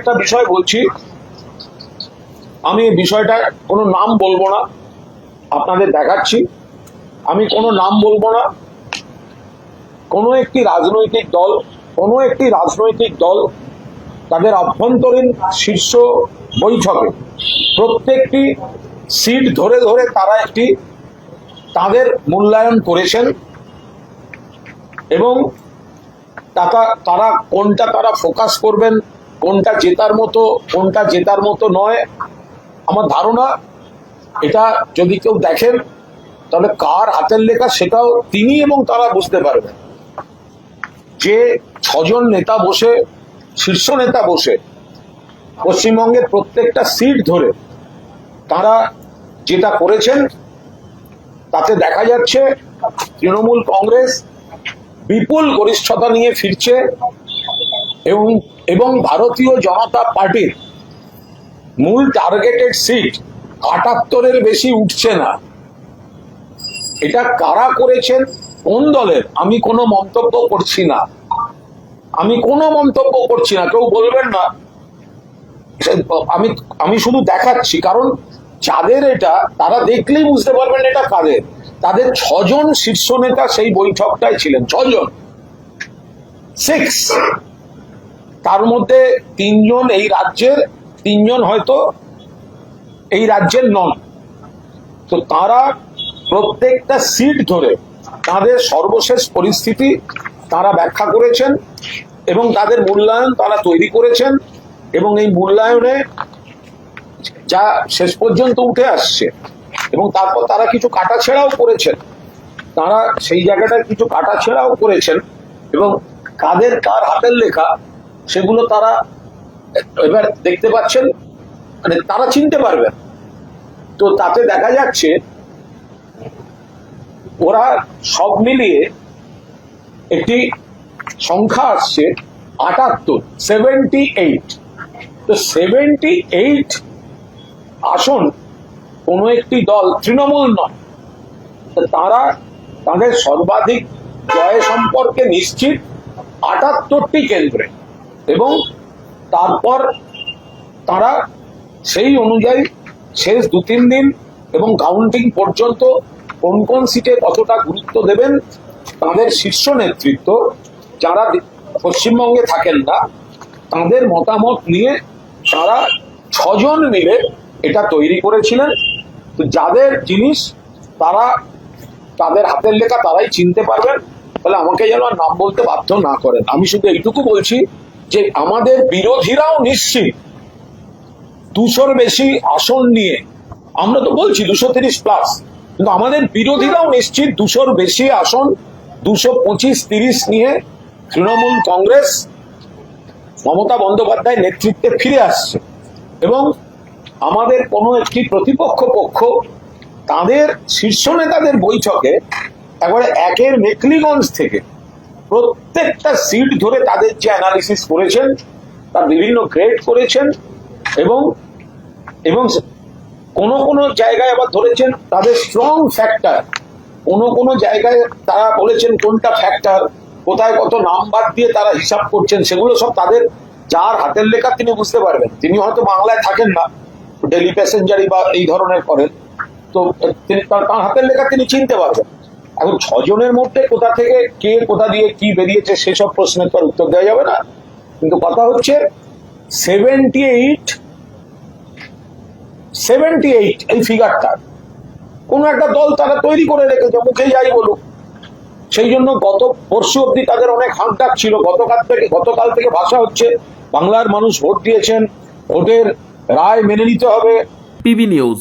একটা বিষয় বলছি, আমি বিষয়টা কোনো নাম বলবো না, আপনাদের দেখাচ্ছি। আমি কোনো নাম বলবো না। কোনো একটি রাজনৈতিক দল তাদের অভ্যন্তরীণ শীর্ষ বৈঠকে প্রত্যেকটি সিট ধরে ধরে তারা তাদের মূল্যায়ন করেছেন এবং তারা কোনটা তারা ফোকাস করবেন, কোনটা জেতার মতো নয়। আমার ধারণা এটা যদি কেউ দেখেন তাহলে কার হাতের লেখা সেটাও তিনি এবং তারা বুঝতে পারবেন। যে ছজন নেতা বসে, শীর্ষ নেতা বসে পশ্চিমবঙ্গের প্রত্যেকটা সিট ধরে তারা যেটা করেছেন তাতে দেখা যাচ্ছে তৃণমূল কংগ্রেস বিপুল গরিষ্ঠতা নিয়ে ফিরছে এবং ভারতীয় জনতা পার্টির মূল টার্গেটেড সিট ৭৮-এর বেশি উঠছে না। এটা কারা করেছেন, কোন দলের, আমি কোনো মন্তব্য করছি না। কেউ বলবেন না, আমি শুধু দেখাচ্ছি। কারণ যাদের এটা, তারা দেখলেই বুঝতে পারবেন এটা কাদের। তাদের ৬জন শীর্ষ নেতা সেই বৈঠকটায় ছিলেন, ৬জন, 6। তার মধ্যে ৩জন এই রাজ্যের, ৩জন হয়তো এই রাজ্যের নন। তো তারা প্রত্যেকটা সিট ধরে তাদের সর্বশেষ পরিস্থিতি তারা ব্যাখ্যা করেছেন এবং তাদের মূল্যায়ন তারা তৈরি করেছেন এবং এই মূল্যায়নে যা শেষ পর্যন্ত উঠে আসছে এবং তারপর তারা কিছু কাটাছেড়াও করেছেন, তারা সেই জায়গাটায় কিছু কাটাছেড়াও করেছেন এবং কার হাতের লেখা সেগুলো তারা এবার দেখতে পাচ্ছেন, মানে তারা চিনতে পারবেন। তো তাতে দেখা যাচ্ছে ওরা সব মিলিয়ে একটি সংখ্যা আসছে ৭৮, 78। তো 78 আসন কোন একটি দল, তৃণমূল নয়, তারা তাদের সর্বাধিক জয় সম্পর্কে নিশ্চিত ৭৮টি কেন্দ্রে এবং তারপর তারা সেই অনুযায়ী শেষ ২-৩ দিন এবং কাউন্টিং পর্যন্ত কোন কোন সিটে কতটা গুরুত্ব দেবেন তাদের শীর্ষ নেতৃত্ব, যারা পশ্চিমবঙ্গে থাকেন না, তাদের মতামত নিয়ে তারা ৬জন মিলে এটা তৈরি করেছিলেন। তো যাদের জিনিস তারা, তাদের হাতের লেখা তারাই চিনতে পারবেন। তাহলে আমাকে যেন আর নাম বলতে বাধ্য না করেন। আমি শুধু এইটুকু বলছি যে আমাদের বিরোধীরাও নিশ্চিত ২০০-র বেশি আসন নিয়ে, আমরা তো বলছি ২৩০+, কিন্তু আমাদের বিরোধীরাও নিশ্চিত ২০০-র বেশি আসন, ২২৫-৩০ নিয়ে তৃণমূল কংগ্রেস মমতা বন্দ্যোপাধ্যায় নেতৃত্বে ফিরে আসছে এবং আমাদের কোনো একটি প্রতিপক্ষ পক্ষ তাদের শীর্ষ নেতাদের বৈঠকে একবারে একের মেখলিগঞ্জ থেকে প্রত্যেকটা সিট ধরে তাদের যে অ্যানালিসিস করেছেন তার বিভিন্ন গ্রেড করেছেন এবং কোন জায়গায় আবার ধরেছেন তাদের স্ট্রং ফ্যাক্টর, কোন জায়গায় তারা বলেছেন কোনটা ফ্যাক্টর, কোথায় কত নাম্বার দিয়ে তারা হিসাব করছেন, সেগুলো সব তাদের, যার হাতের লেখা তিনি বুঝতে পারবেন। তিনি হয়তো বাংলায় থাকেন না, ডেলি প্যাসেঞ্জারি বা এই ধরনের করেন, তো তিনি তার হাতের লেখা তিনি চিনতে পারবেন। এখন ৬জনের মধ্যে কোথা থেকে কে কোথা দিয়ে কি বেরিয়েছে সেসব প্রশ্নের তো উত্তর দেওয়া যাবে না। কিন্তু কথা হচ্ছে 78 এই ফিগারটা কোন একটা দল তারা তৈরি করে রেখেছে, মুখে যাই বলুক। সেই জন্য গত পরশু অব্দি তাদের অনেক হাঁকডাক ছিল, গতকাল থেকে ভাষা হচ্ছে বাংলার মানুষ ভোট দিয়েছেন, ভোটের রায় মেনে নিতে হবে। PB news.